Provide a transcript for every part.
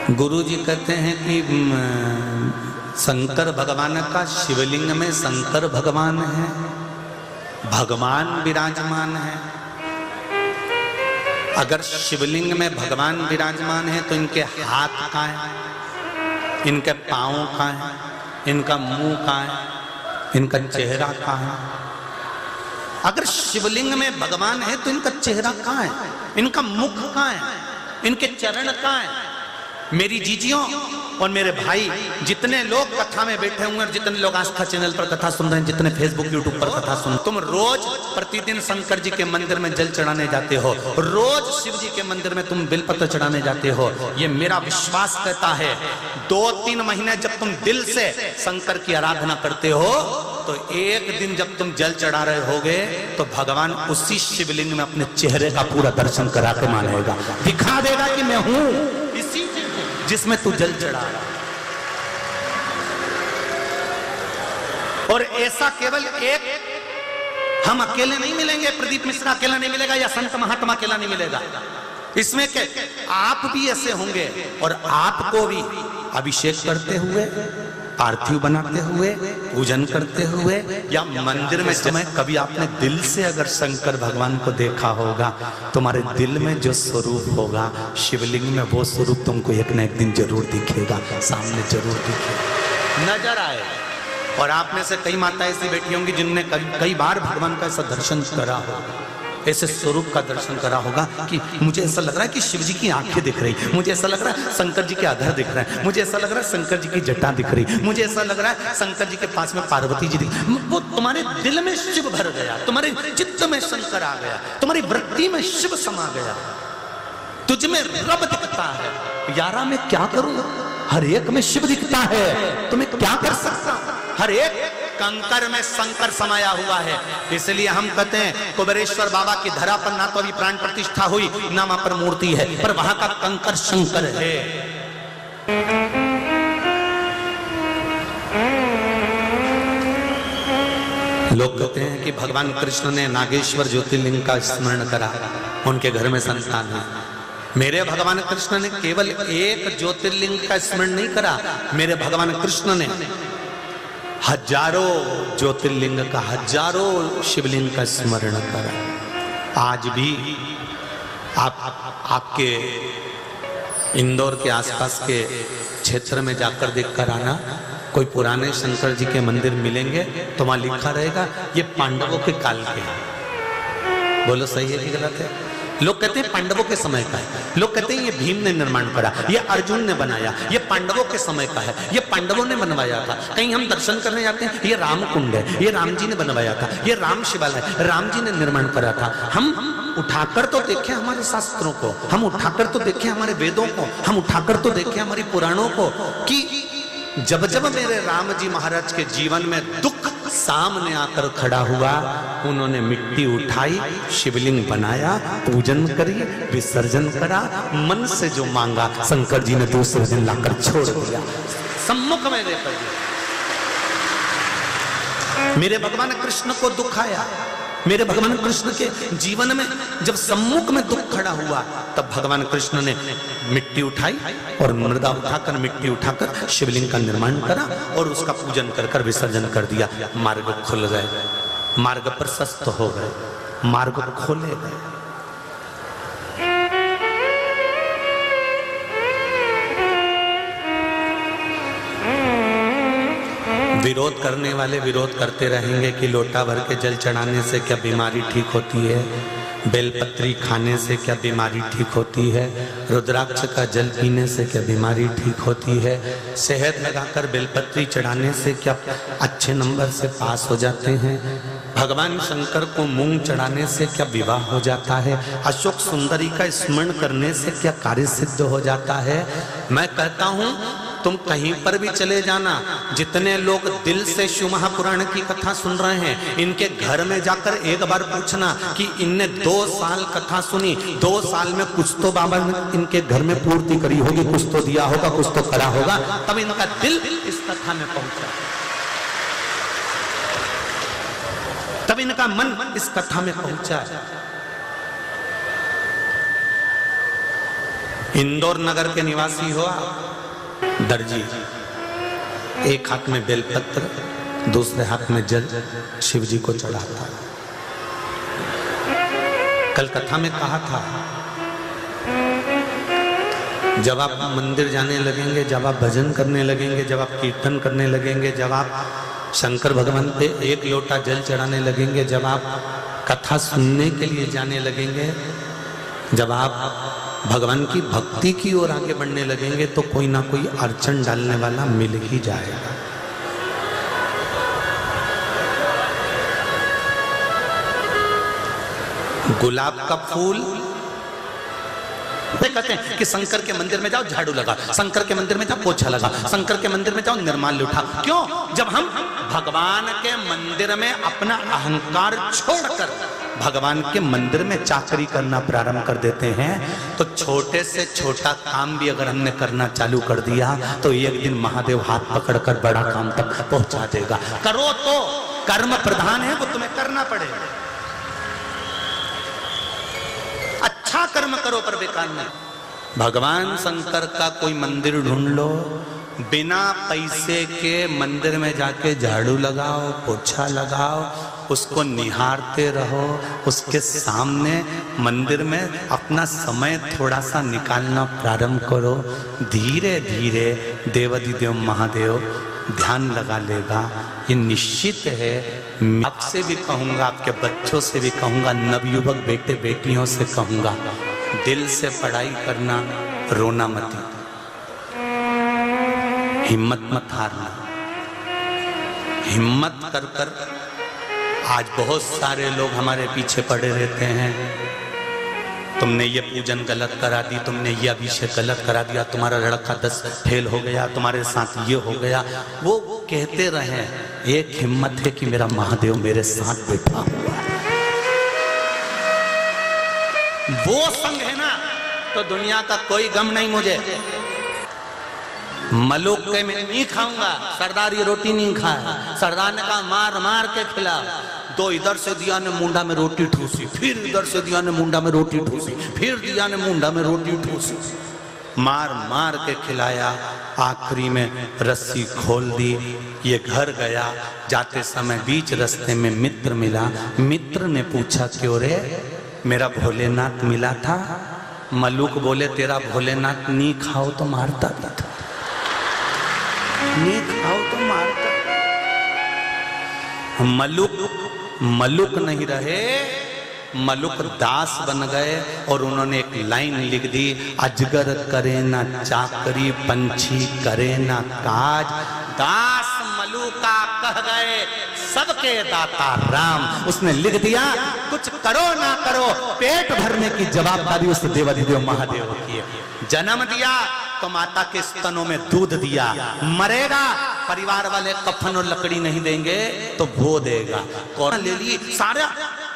गुरु जी कहते हैं कि शंकर भगवान का शिवलिंग में शंकर भगवान है, भगवान विराजमान है। अगर शिवलिंग में भगवान विराजमान है तो इनके हाथ कहाँ है, इनके पाँव कहाँ है, इनका मुंह कहाँ है, इनका चेहरा कहाँ है। अगर शिवलिंग में भगवान है तो इनका चेहरा कहाँ है, इनका मुख कहाँ है, इनके चरण कहाँ है। मेरी जीजियों और मेरे भाई, जितने लोग कथा में बैठे हुए हैं, जितने लोग आस्था चैनल पर कथा सुन रहे हैं, जितने फेसबुक यूट्यूब पर कथा सुन, तुम रोज प्रतिदिन शंकर जी के मंदिर में जल चढ़ाने जाते हो, रोज शिव जी के मंदिर में तुम बेलपत्र चढ़ाने जाते हो। ये मेरा विश्वास कहता है 2-3 महीने जब तुम दिल से शंकर की आराधना करते हो तो एक दिन जब तुम जल चढ़ा रहे होगे तो भगवान उसी शिवलिंग में अपने चेहरे का पूरा दर्शन करा के मानेगा, दिखा देगा कि मैं हूं इसी जिसमें तू जल चढ़ा। और ऐसा केवल एक हम अकेले नहीं मिलेंगे, प्रदीप मिश्रा अकेला नहीं मिलेगा या संत महात्मा अकेला नहीं मिलेगा, इसमें के आप भी ऐसे होंगे। और आपको भी अभिषेक करते हुए, पार्थिव बनाते हुए, पूजन करते हुए या मंदिर में समय कभी आपने दिल से अगर शंकर भगवान को देखा होगा, तुम्हारे दिल में जो स्वरूप होगा शिवलिंग में, वो स्वरूप तुमको एक न एक दिन जरूर दिखेगा, सामने जरूर दिखेगा, नजर आए। और आप में से कई माताएं ऐसी बैठी होंगी जिनने कई बार भगवान का ऐसा दर्शन करा होगा, ऐसे स्वरूप का दर्शन करा होगा कि मुझे ऐसा लग रहा है कि शिव जी की आंखें दिख रही, मुझे ऐसा लग रहा है शंकर जी के अधर दिख रहा है, मुझे ऐसा लग रहा है शंकर जी की जटा दिख रही, मुझे ऐसा लग रहा है शंकर जी के पास में पार्वती जी दिख। वो तुम्हारे दिल में शिव भर गया, तुम्हारे चित्त में शंकर आ गया, तुम्हारी वृत्ति में शिव समा गया, तुझ में रब दिखता है। यारा मैं क्या करूं, हर एक में शिव दिखता है, तुम्हें क्या कर सकता, हर एक कंकर में शंकर समाया हुआ है। इसलिए हम कहते हैं कुबेरेश्वर बाबा की धरा पर ना तो अभी प्राण प्रतिष्ठा हुई, ना वहां पर मूर्ति है, पर वहां का कंकर शंकर है। लोग कहते हैं कि भगवान कृष्ण ने नागेश्वर ज्योतिर्लिंग का स्मरण करा, उनके घर में संतान है। मेरे भगवान कृष्ण ने केवल एक ज्योतिर्लिंग का स्मरण नहीं करा, मेरे भगवान कृष्ण ने हजारों ज्योतिर्लिंग का, हजारों शिवलिंग का स्मरण करा। आज भी आपके इंदौर के आसपास के क्षेत्र में जाकर देखकर आना, कोई पुराने शंकर जी के मंदिर मिलेंगे तो वहां लिखा रहेगा ये पांडवों के काल के हैं। बोलो सही है कि गलत है? लोग कहते हैं पांडवों के समय का है, लोग कहते हैं ये भीम ने निर्माण करा, ये अर्जुन ने बनाया, ये पांडवों के समय का है, ये पांडवों ने बनवाया था। कहीं हम दर्शन करने जाते हैं, ये राम कुंड है, ये राम जी ने बनवाया था, ये राम शिवालय राम जी ने निर्माण करा था। हम उठाकर तो देखें हमारे शास्त्रों को, हम उठाकर तो देखें हमारे वेदों को, हम उठाकर तो देखें हमारी पुराणों को कि जब जब मेरे राम जी महाराज के जीवन में दुख सामने आकर खड़ा हुआ, उन्होंने मिट्टी उठाई, शिवलिंग बनाया, पूजन करी, विसर्जन करा, मन से जो मांगा शंकर जी ने दूसरे दिन लाकर छोड़ दिया, सम्मुख में लेकर दिया। मेरे भगवान कृष्ण को दुख आया, मेरे भगवान कृष्ण के जीवन में जब सम्मुख में दुख खड़ा हुआ, तब भगवान कृष्ण ने मिट्टी उठाई और मृदा उठाकर, मिट्टी उठाकर शिवलिंग का निर्माण करा और उसका पूजन कर कर विसर्जन कर दिया। मार्ग खुल गए, मार्ग प्रशस्त हो गए, मार्ग खोले गए। विरोध करने वाले विरोध करते रहेंगे कि लोटा भर के जल चढ़ाने से क्या बीमारी ठीक होती है, बेलपत्री खाने से क्या बीमारी ठीक होती है, रुद्राक्ष का जल पीने से क्या बीमारी ठीक होती है, शहद लगाकर बेलपत्री चढ़ाने से क्या अच्छे नंबर से पास हो जाते हैं, भगवान शंकर को मूंग चढ़ाने से क्या विवाह हो जाता है, अशोक सुंदरी का स्मरण करने से क्या कार्य सिद्ध हो जाता है। मैं कहता हूं तुम कहीं पर भी चले जाना, जितने लोग दिल से शिव महापुराण की कथा सुन रहे हैं, इनके घर में जाकर एक बार पूछना कि इनने 2 साल कथा सुनी, 2 साल में कुछ तो बाबा ने इनके घर में पूर्ति करी होगी, कुछ तो दिया होगा, कुछ तो करा होगा, तब इनका दिल इस कथा में पहुंचा, तब इनका मन इस कथा में पहुंचा। इंदौर नगर के निवासी हो आप, दर्जी, एक हाथ में बेलपत्र, दूसरे हाथ में जल शिव जी को चढ़ाता। कल कथा में कहा था, जब आप मंदिर जाने लगेंगे, जब आप भजन करने लगेंगे, जब आप कीर्तन करने लगेंगे, जब आप शंकर भगवान पे एक लोटा जल चढ़ाने लगेंगे, जब आप कथा सुनने के लिए जाने लगेंगे, जब आप भगवान की भक्ति की ओर आगे बढ़ने लगेंगे, तो कोई ना कोई अड़चन डालने वाला मिल ही जाएगा। गुलाब का फूल कहते हैं कि शंकर के मंदिर में जाओ झाड़ू लगा, शंकर के मंदिर में जाओ पोछा लगा, शंकर के मंदिर में जाओ निर्माल्य उठा। क्यों? जब हम भगवान के मंदिर में अपना अहंकार छोड़कर भगवान के मंदिर में चाकरी करना प्रारंभ कर देते हैं, तो छोटे से छोटा काम भी अगर हमने करना चालू कर दिया, तो एक दिन महादेव हाथ पकड़कर बड़ा काम तक पहुंचा देगा। करो तो, कर्म प्रधान है, वो तुम्हें करना पड़ेगा। अच्छा कर्म करो पर बेकार नहीं। भगवान शंकर का कोई मंदिर ढूंढ लो, बिना पैसे के मंदिर में जाके झाड़ू लगाओ, पोछा लगाओ, उसको निहारते रहो, उसके सामने मंदिर में अपना समय थोड़ा सा निकालना प्रारंभ करो। धीरे धीरे देवाधिदेव महादेव ध्यान लगा लेगा। ये निश्चित है। आपसे भी कहूँगा, आपके बच्चों से भी कहूँगा, नवयुवक बेटे बेटियों से कहूँगा, दिल से पढ़ाई करना, रोना मत, हिम्मत मत हारना। हिम्मत कर कर आज बहुत सारे लोग हमारे पीछे पड़े रहते हैं। तुमने ये पूजन गलत करा दी, तुमने ये अभिषेक गलत करा दिया, तुम्हारा लड़का 10 फेल हो गया, तुम्हारे साथ ये हो गया। वो कहते रहे, एक हिम्मत है कि मेरा महादेव मेरे साथ बैठा हुआ है। वो संग है ना, तो दुनिया का कोई गम नहीं मुझे। मलुक के मैं नहीं खाऊंगा, सरदार ये रोटी नहीं खाया। सरदार ने कहा मार मार के खिला। तो इधर से दिया ने मुंडा में रोटी ठूसी, फिर इधर से दिया ने मुंडा में रोटी ठूसी, फिर दिया ने मुंडा में रोटी ठूसी, मार मार के खिलाया। आखिरी में रस्सी खोल दी, ये घर गया। जाते समय बीच रास्ते में मित्र मिला। मित्र ने पूछा, क्यों रे, मेरा भोलेनाथ मिला था? मलुक बोले, तेरा भोलेनाथ नहीं खाओ तो मारता था, नहीं खाओ तो मारता। मलुक नहीं रहे, मलुक दास बन गए। और उन्होंने एक लाइन लिख दी, अजगर करे ना चाकरी, पंछी करे ना काज, दास मलुका कह गए सबके दाता राम। उसने लिख दिया, कुछ करो ना करो, पेट भरने की जवाबदारी उस देवाधिदेव महादेव की है। जन्म दिया तो माता के स्तनों में दूध दिया, मरेगा परिवार वाले कफन और लकड़ी नहीं देंगे तो वो देगा। कौन ले ली? सारा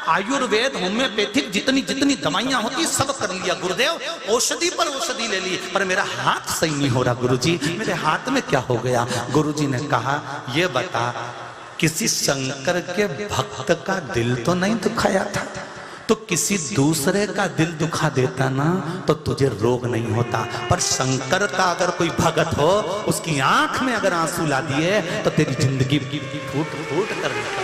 आयुर्वेद होम्योपैथिक जितनी जितनी दवाइयां होती सब कर लिया गुरुदेव, औषधि पर औषधि ले ली, पर मेरा हाथ सही नहीं हो रहा गुरुजी, मेरे हाथ में क्या हो गया? गुरुजी ने कहा, ये बता, किसी शंकर के भक्त का दिल तो नहीं दुखाया था? तो किसी दूसरे का दिल दुखा देता ना तो तुझे रोग नहीं होता। पर शंकर का अगर कोई भगत हो, उसकी आंख में अगर आंसू ला दिए तो तेरी जिंदगी फूट फूट कर देता।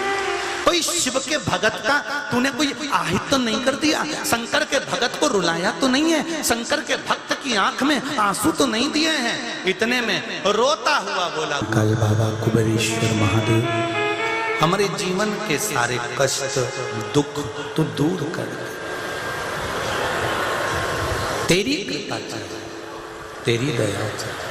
कोई शिव के भगत का तूने कोई आहित तो नहीं कर दिया, शंकर के भगत को रुलाया तो नहीं है, शंकर के भक्त की आंख में आंसू तो नहीं दिए हैं। इतने में रोता हुआ बोला, कल बाबा कुबेरेश्वर महादेव हमारे जीवन के सारे कष्ट दुख तो दूर कर, तेरी कृपा चाहिए, तेरी दया चाहिए।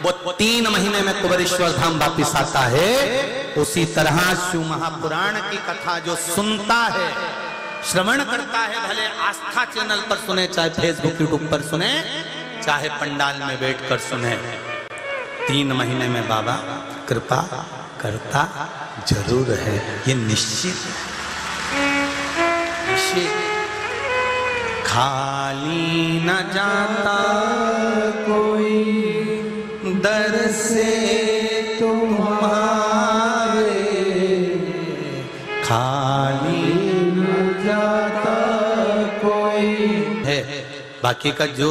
वो 3 महीने में कुबेरेश्वर धाम वापिस आता है। उसी तरह शिव महापुराण की कथा जो सुनता है, श्रवण करता है, भले आस्था चैनल पर सुने, चाहे फेसबुक यूट्यूब पर सुने, चाहे पंडाल में बैठकर सुने, 3 महीने में बाबा कृपा करता जरूर है। ये निश्चित खाली न जाता कोई दर से तुम्हारे, खाली न जाता कोई है। बाकी का जो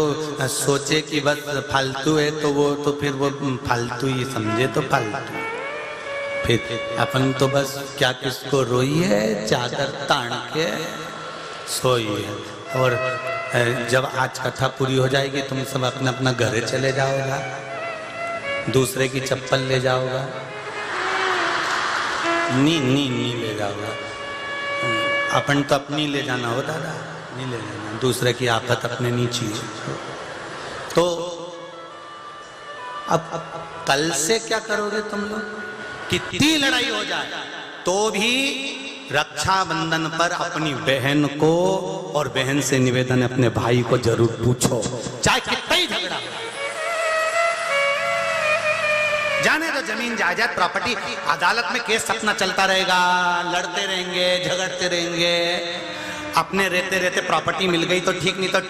सोचे कि बस फालतू है तो वो तो फिर वो फालतू ही समझे तो फालतू। फिर अपन तो बस क्या किसको रोई है, चादर तान के सोई है। और जब आज कथा पूरी हो जाएगी तुम सब अपना अपना घर चले जाओगा, दूसरे की चप्पल ले जाओगा, नी ले जाओगा। अपन तो अपनी ले जाना हो दादा, नहीं ले जाना, दूसरे की आफत अपने नीचे। तो अब कल से क्या करोगे तुम लोग? कितनी लड़ाई हो जाए तो भी रक्षाबंधन पर अपनी बहन को, और बहन से निवेदन अपने भाई को जरूर पूछो, चाहे कितना ही झगड़ा हो। जाने तो जमीन जायदाद प्रॉपर्टी अदालत में केस अपना चलता रहेगा, लड़ते रहेंगे, झगड़ते रहेंगे। अपने रहते रहते प्रॉपर्टी मिल गई तो ठीक, नहीं तो